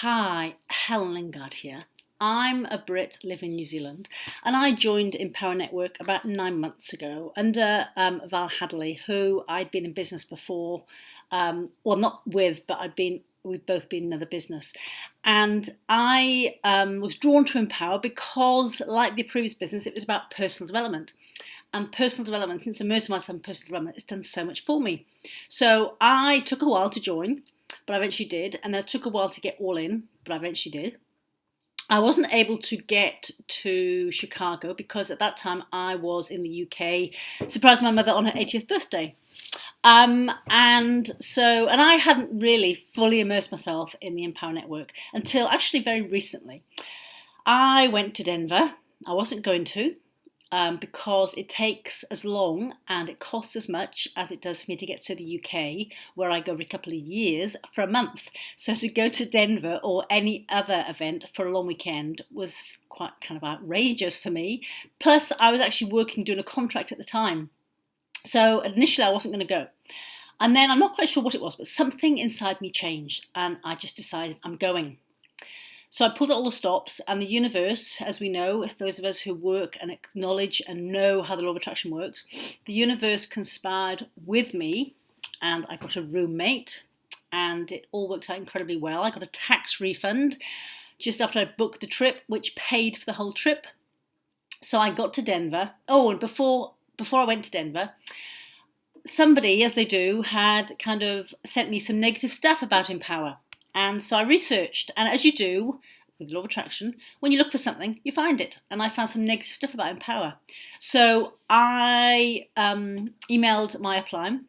Hi, Helen Lingard here. I'm a Brit living in New Zealand and I joined Empower Network about 9 months ago under Val Hadley, who I'd been in business before, well not with, but we'd both been in another business. And I was drawn to Empower because, like the previous business, it was about personal development. And personal development, since immersing myself in personal development, it's done so much for me. So I took a while to join, but I eventually did. And then it took a while to get all in, but I eventually did. I wasn't able to get to Chicago because at that time I was in the UK, surprised my mother on her 80th birthday. And I hadn't really fully immersed myself in the Empower Network until actually very recently. I went to Denver. I wasn't going to. Because it takes as long and it costs as much as it does for me to get to the UK, where I go every couple of years, for a month. So to go to Denver or any other event for a long weekend was quite kind of outrageous for me. Plus, I was actually doing a contract at the time. So initially I wasn't going to go. And then I'm not quite sure what it was, but something inside me changed and I just decided I'm going. So I pulled out all the stops, and the universe, as we know, those of us who work and acknowledge and know how the law of attraction works, the universe conspired with me, and I got a roommate, and it all worked out incredibly well. I got a tax refund just after I booked the trip, which paid for the whole trip. So I got to Denver. Oh, and before I went to Denver, somebody, as they do, had kind of sent me some negative stuff about Empower. And so I researched, and as you do with law of attraction, when you look for something, you find it. And I found some negative stuff about Empower. So I emailed my upline,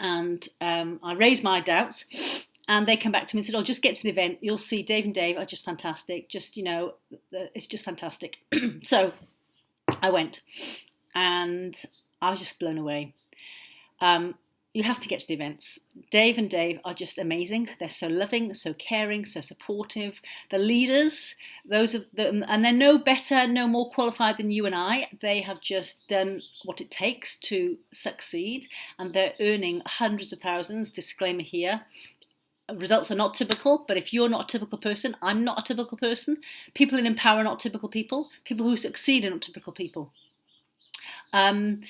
and I raised my doubts, and they came back to me and said, "Oh, just get to the event. You'll see Dave and Dave are just fantastic. It's just fantastic." So I went, and I was just blown away. You have to get to the events. Dave and Dave are just amazing. They're so loving, so caring, so supportive. The leaders, those of them, and they're no better, no more qualified than you and I. They have just done what it takes to succeed, and they're earning hundreds of thousands. Disclaimer here. Results are not typical, but if you're not a typical person, I'm not a typical person. People in Empower are not typical people. People who succeed are not typical people. And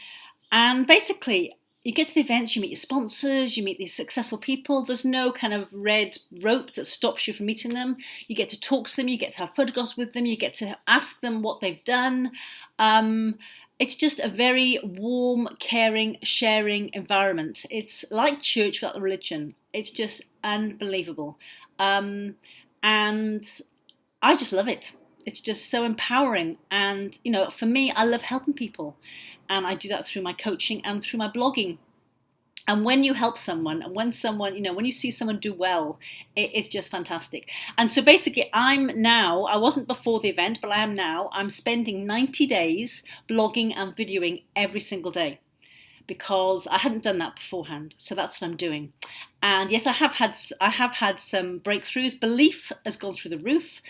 basically, you get to the events, you meet your sponsors, you meet these successful people. There's no kind of red rope that stops you from meeting them. You get to talk to them, you get to have photographs with them, you get to ask them what they've done. It's just a very warm, caring, sharing environment. It's like church without the religion. It's just unbelievable. And I just love it. It's just so empowering. And, for me, I love helping people. And I do that through my coaching and through my blogging. And when you help someone, and when when you see someone do well, it's just fantastic. And so basically I wasn't before the event, but I am now, I'm spending 90 days blogging and videoing every single day, because I hadn't done that beforehand. So that's what I'm doing. And yes, I have had some breakthroughs. Belief has gone through the roof.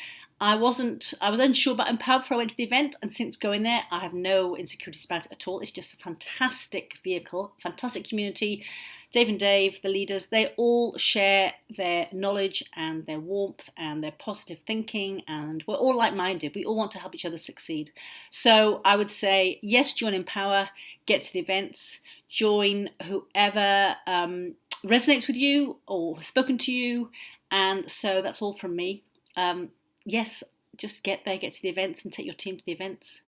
I was unsure about Empower before I went to the event, and since going there, I have no insecurities about it at all. It's just a fantastic vehicle, fantastic community. Dave and Dave, the leaders, they all share their knowledge and their warmth and their positive thinking, and we're all like-minded. We all want to help each other succeed. So I would say, yes, join Empower, get to the events, join whoever resonates with you or has spoken to you, and so that's all from me. Yes, just get there, get to the events and take your team to the events.